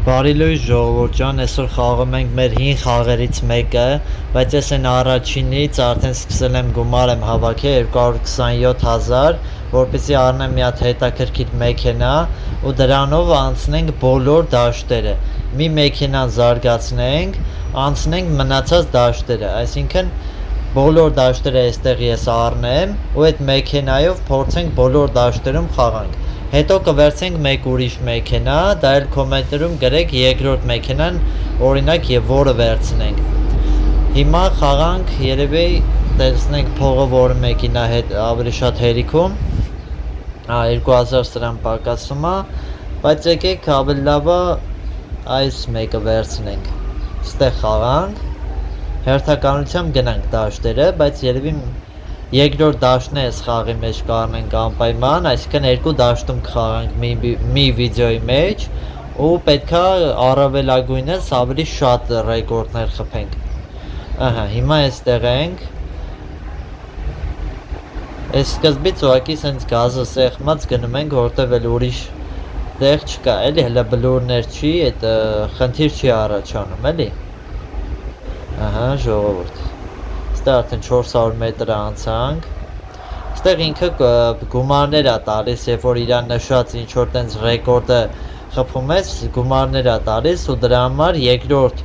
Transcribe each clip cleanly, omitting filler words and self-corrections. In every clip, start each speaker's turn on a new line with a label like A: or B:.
A: Բարի լույս ժողովուրդ ջան, այսօր խաղում ենք մեր հին խաղերից մեկը, բայց ես այն առաջինից արդեն սկսել եմ գումար եմ հավաքել 227,000, որպեսզի առնեմ մի հատ հետաքրքիր մեքենա ու դրանով անցնենք բոլոր դաշտերը։ Մի մեքենան զարգացնենք, անցնենք մնացած դաշտերը, այսինքն բոլոր դաշտերը այստեղ ես առնեմ ու այդ մեքենայով փորձենք բոլոր դաշտերում խաղանք։ Հետո կվերցենք մեկ ուրիշ մեքենա, դա էլ կոմենտներում գրեք երկրորդ մեքենան, օրինակ եւ որը վերցնենք։ Հիմա խաղանք, երևի տեսնենք փողը որը մեքենա հետ ավելի շատ հերիքում։ 2000 սրան պակասում է, բայց եկեք ավելի լավը այս մեկը վերցնենք։ Ստեղ խաղանք, հերթականությամբ գնանք դաշտերը, բայց երևի երկրորդ դաշտն է այս խաղի մեջ կառնենք անպայման, այսինքն երկու դաշտում կխաղանք մի վիդեոյի մեջ ու պետքա առավելագույնս ավելի շատ ռեկորդներ խփենք։ Հիմա այստեղ ենք։ Այս սկզբից ուղղակի սենց գազը սեղմած գնում ենք, որտեվ էլ ուրիշ տեղ չկա, էլի հələ բլուրներ չի, այդ խնդիր չի առաջանում, էլի։ Ժողովուրդ։ Ստեղ արդեն 400 մետր անցանք։ Ստեղ ինքը գումարներ է տալիս, երբ որ իր նշած ինչ որ տենց ռեկորդը խփում ես, գումարներ է տալիս ու դրա համար երկրորդ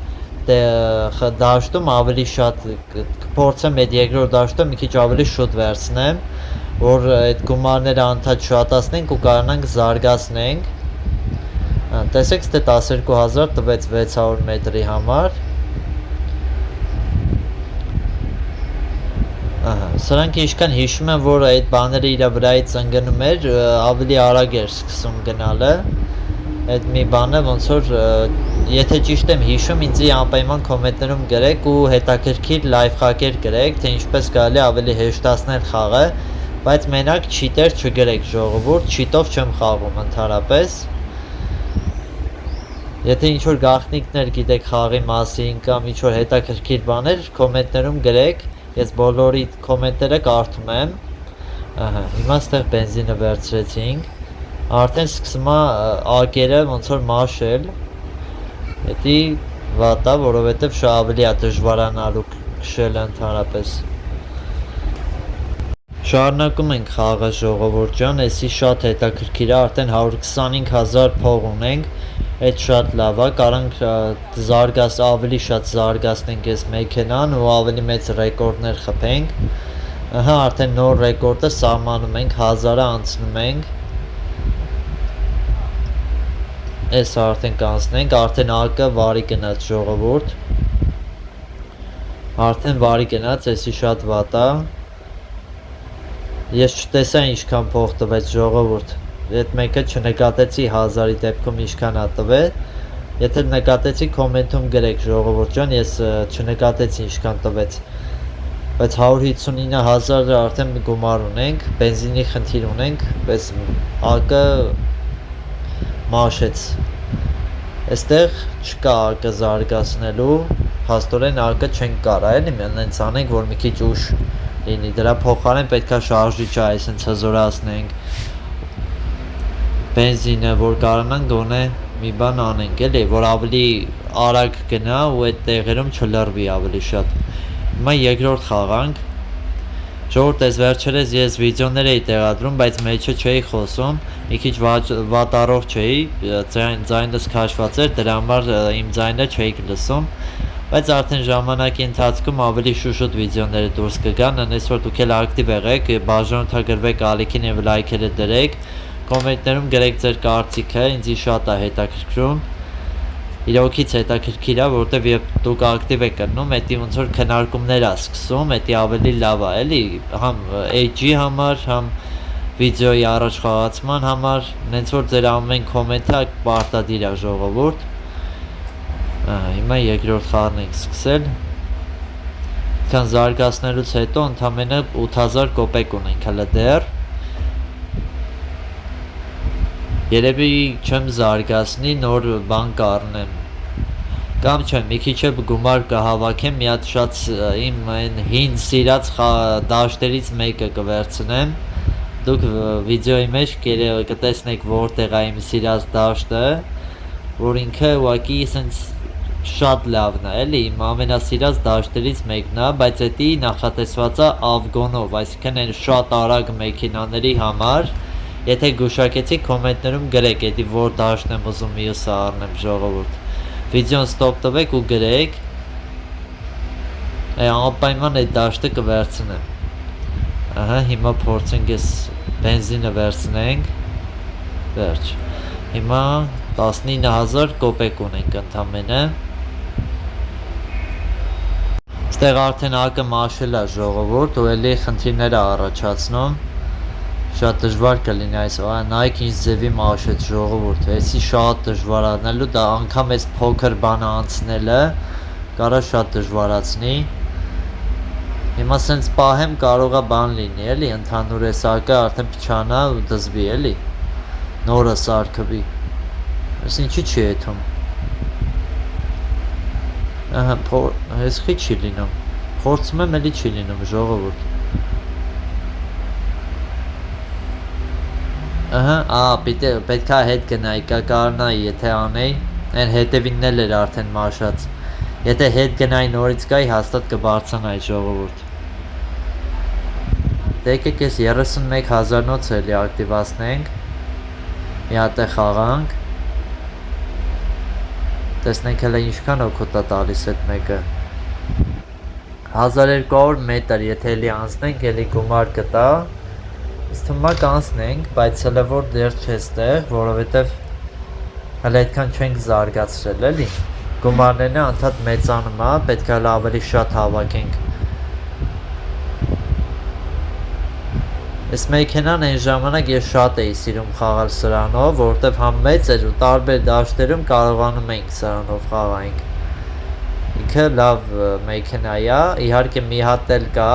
A: դաշտում ավելի շատ կփորձեմ այդ երկրորդ դաշտը մի քիչ ավելի շուտ վերցնեմ, որ այդ գումարները անդադ շատացնենք ու կարողանանք զարգացնենք։ Տեսեք, ստե 12000 տվեց 600 մետրի համար։ Սրանք ինչքան հիշում եմ, որ այդ բաները իր վրայից ընկնում էր, ավելի արագ էր սկսում գնալը։ Այդ մի բանը ոնց որ եթե ճիշտ եմ հիշում, ինձի անպայման կոմենտներում գրեք ու հետաքրքիր լայվ խաղեր գրեք, թե ինչպես կարելի ավելի հեշտացնել խաղը, բայց մենակ չիտեր չգրեք ժողովուրդ, չիտով չեմ խաղում ընդհանրապես։ Եթե ինչ որ գաղտնիքներ գիտեք խաղի մասին կամ ինչ որ հետաքրքիր բաներ, կոմենտներում գրեք։ Ես բոլորի կոմենտները կարդում եմ։ Հիմա ստեղ բենզինը վերցրեցինք։ Արդեն սկսում է ակերը ոնց որ մաշել։ Դա վատ է, որովհետև շատ ավելի է դժվարանալու քշելը ընդհանրապես։ Շարունակում ենք խաղը ժողովուրդ ջան, էսի շատ հետաքրքիր է, արդեն 125000 փող ունենք, այդ շատ լավ է, կարանք ավելի շատ զարգացնենք այս մեքենան ու ավելի մեծ ռեկորդներ խփենք։ Արդեն նոր ռեկորդը սահմանում ենք, 1000-ը անցնում ենք։ Այս արդեն կանցնենք, արդեն ակը վարի գնաց ժողովուրդ։ Արդեն վարի գնաց, էսի շատ վատ է։ Ես չտեսա ինչքան փող տվեց ժողովուրդ, այդ մեկը չնկատեցի 1000-ի դեպքում ինչքան է տվել, եթե նկատեցի կոմենտում գրեք ժողովուրդ ջան, ես չնկատեցի ինչքան տվեց, բայց 159,000 արդեն գումար ունենք, բենզինի խնդիր ունենք, պես ակը մաշեց, այստեղ չկա ակը զարգացնելու, փաստորեն ակը չենք կարա, էլի մենք անենք, որ մի քիչ ուշ լինի, դրա փոխարեն պետքա շարժիչը այսպես հզորացնենք բենզինը, որ կարողանանք գոնե մի բան անենք, էլի, որ ավելի արագ գնա ու այդ տեղերում չլռվի ավելի շատ։ Հիմա երկրորդ խաղանք։ Ժողովուրդ, այս վերջերս ես վիդեոներ էի տեղադրում, բայց մեջը չէի խոսում, մի քիչ վատառող չէի, ձայնս քաշված էր, դրա համար իմ ձայնը չէի լսում, բայց արդեն ժամանակի ընթացքում ավելի շուշոտ վիդեոները դուրս կգան, այնպես որ դուք էլ ակտիվ եղեք, բաժանորդագրվեք, ալիքին եւ լայքերը դրեք, կոմենտներում գրեք ձեր կարծիքը, ինձ շատ է հետաքրքրում։ Իրոքից հետաքրքիր է, որովհետև երբ դուք ակտիվ եք կրնում, դա ոնց որ քննարկումներ է սկսում, դա ավելի լավ է, էլի, համ AG համար, համ վիդեոյի առաջ խաղացման համար, նենց որ ձեր ամեն կոմենտը պարտադիր է ժողովուրդ։ Հիմա երկրորդ խաղն ենք սկսել։ Քան զարգացնելուց հետո ընդամենը 8000 կոպեկ ունենք հələ դեռ։ Երևի չեմ զարգացնի, նոր բան կառնեմ։ Կամ չէ, մի քիչ գումար կհավաքեմ, մի հատ շատ իմ այն հին սիրած դաշտերից մեկը կվերցնեմ։ Դուք վիդեոյի մեջ կտեսնեք որտեղ է իմ սիրած դաշտը, որ ինքը ուղղակի սենց շատ լավն է, էլի, իմ ամենասիրած դաշտերից մեկն է, բայց էդի նախատեսված է ավգոնով, այսինքն այն շատ արագ մեքենաների համար, եթե գուշակեցիք կոմենտներում գրեք, էդի որ դաշտն եմ ուզում մյուսը առնեմ ժողովուրդ, վիդեոն ստոպ տվեք ու գրեք, անպայման այդ դաշտը կվերցնեմ, ահա, հիմա փորձենք ես բենզինը վերցնենք, վերջ, հիմա 19,000 կոպեկ ունենք ընդամենը, ստեղ արդեն ակը մաշել է ժողովուրդ ու էլի խնդիրներ է առաջացնում, շատ դժվար կլինի այս, նայք ինչ ձևի մաշեց ժողովուրդ, էսի շատ դժվար անելու, դա անգամ այս փոքր բանը անցնելը կարա շատ դժվարացնի, հիմա սենց պահեմ կարող է բան լինի, էլի, ընդհանուր այս ակը արդեն փչանա ու դզվի, էլի, նորը սարքվի, ես ինչի չի եթում, ես խի չի լինում, փորձում եմ էլի չի լինում ժողովուրդ, պետք է հետ գնայի, կկարնայի, եթե անեի, այն հետևինն էլ էր արդեն մաշած, եթե հետ գնայի նորից գայի, հաստատ կբարձանայի ժողովուրդ, դեկեք ես 31,000 նոց էլի ակտիվացնենք, մի հատ է խաղանք, տեսնենք հելը ինչքան օգուտ է տալիս այդ մեկը, 1200 մետր, եթե էլի անցնենք, էլի գումար կտա, իսկ թվում է կանցնենք, բայց հələ որ դեռ չես տեղ, որովհետև հələ այդքան չենք զարգացրել, էլի, գումարներն անդադ մեծանում է, պետք է ավելի շատ հավաքենք, այս մեքենան այն ժամանակ ես շատ էի սիրում խաղալ սրանով, որովհետև համ մեծ էր ու տարբեր դաշտերում կարողանում ենք սրանով խաղայինք, ինքը լավ մեքենա է, իհարկե մի հատ էլ կա,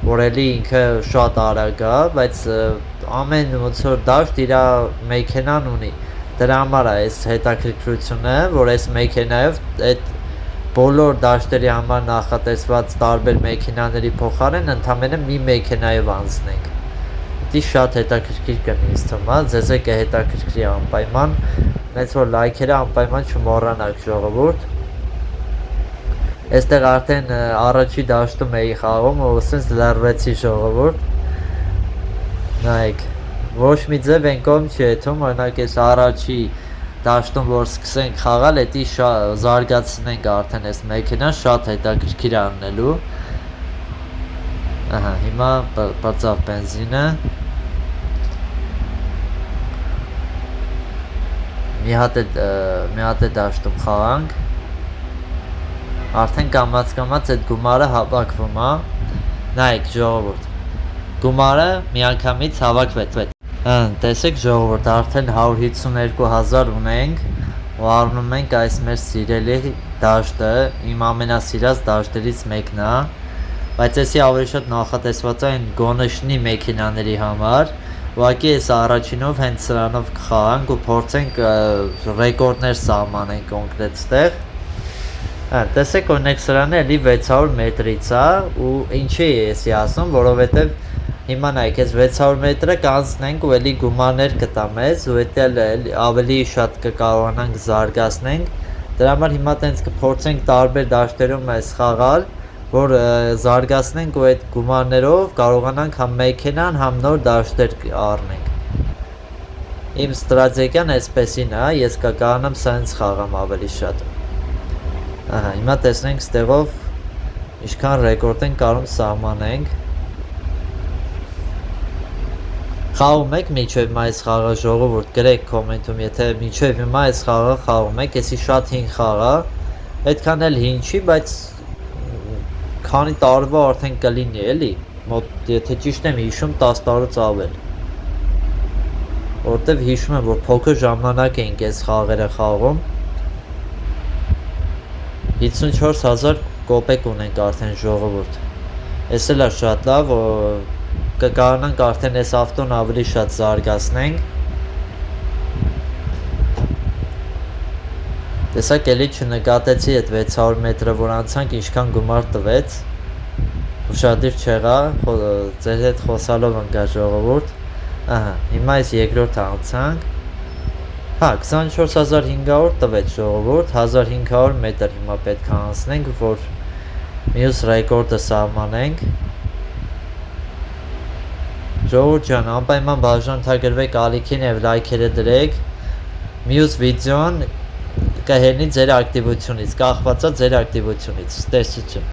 A: որ էլի ինքը շատ արագ է, բայց ամեն ոնց որ դաշտ իր մեքենան ունի, դրա համար է այս հետաքրքրությունը, որ այս մեքենայով այդ բոլոր դաշտերի համար նախատեսված տարբեր մեքենաների փոխարեն ընդամենը մի մեքենայով անցնենք, դա շատ հետաքրքիր կլինի ինձ թվում է, ձեզ է կհետաքրքրի անպայման, նենց որ լայքերը անպայման չմոռանաք ժողովուրդ, այստեղ արդեն առաջի դաշտում էի խաղում ու սենց լրվեցի ժողովուրդ, նայեք, ոչ մի ձև են կողմ չի եթում, օրինակ ես առաջի դաշտում որ սկսենք խաղալ, էդի զարգացնենք արդեն այս մեքենան, շատ հետաքրքիր է անելու, հիմա բացավ բենզինը, մի հատ է դաշտում խաղանք, արդեն կամաց այդ գումարը հավաքվում է, նայեք ժողովուրդ, գումարը միանգամից հավաքվեց, տեսեք ժողովուրդ, արդեն 152,000 ունենք ու առնում ենք այս մեր սիրելի դաշտը, իմ ամենասիրած դաշտերից մեկն է, բայց էսի ավելի շատ նախատեսված է այն գոնշնի մեքենաների համար, ուղղակի ես առաջինով հենց սրանով կխաղանք ու փորձենք ռեկորդներ սահմանենք կոնկրետ ստեղ, տեսեք օրինակ սրանը էլի 600 մետրից է ու ինչի է եսի ասում, որովհետև հիմա նայեք, ես 600 մետրը կանցնենք ու էլի գումարներ կտա մեզ ու էդ ավելի շատ կկարողանանք զարգացնենք, դրա համար հիմա տենց կփորձենք տարբեր դաշտերում այս խաղալ, որ զարգացնենք ու այդ գումարներով կարողանանք համ մեքենան, համ նոր դաշտեր առնենք, իմ ստրատեգիան այսպեսին է, ես կկարողանամ սենց խաղամ ավելի շատ, հիմա տեսնենք ստեղով ինչքան ռեկորդ ենք կարող սահմանենք, խաղում եք մինչև հիմա այս խաղը ժողովուրդ գրեք կոմենտում, եթե մինչև հիմա այս խաղը խաղում եք, եսի շատ հին խաղ է, այդքան էլ հին չի, բայց քանի տարվա արդեն կլինի էլի, եթե ճիշտ եմ հիշում 10 տարուց ավել, որտև հիշում եմ, որ փոքր ժամանակ էինք այս խաղերը խաղում, 54,000 կոպեկ ունենք արդեն ժողովուրդ, ես էլ է շատ լավ, կկարողանանք արդեն այս ավտոն ավելի շատ զարգացնենք, տեսակ էլի չնկատեցի այդ 600 մետրը, որ անցանք ինչքան գումար տվեց, ուշադիր չեղա, ձեր հետ խոսալով ընկա ժողովուրդ, հիմա այս երկրորդ անցանք, Հա, 24500 տվեց ժողովուրդ, 1500 մետր հիմա պետք է անցնենք, որ մյուս ռեկորդը սահմանենք։ Ժողովուրդ ջան, անպայման բաժանորդագրվեք ալիքին եւ լայքերը դրեք։ Մյուս վիդեոն կհելնի ձեր ակտիվությունից, կախվածա ձեր ակտիվությունից։ Տեսություն։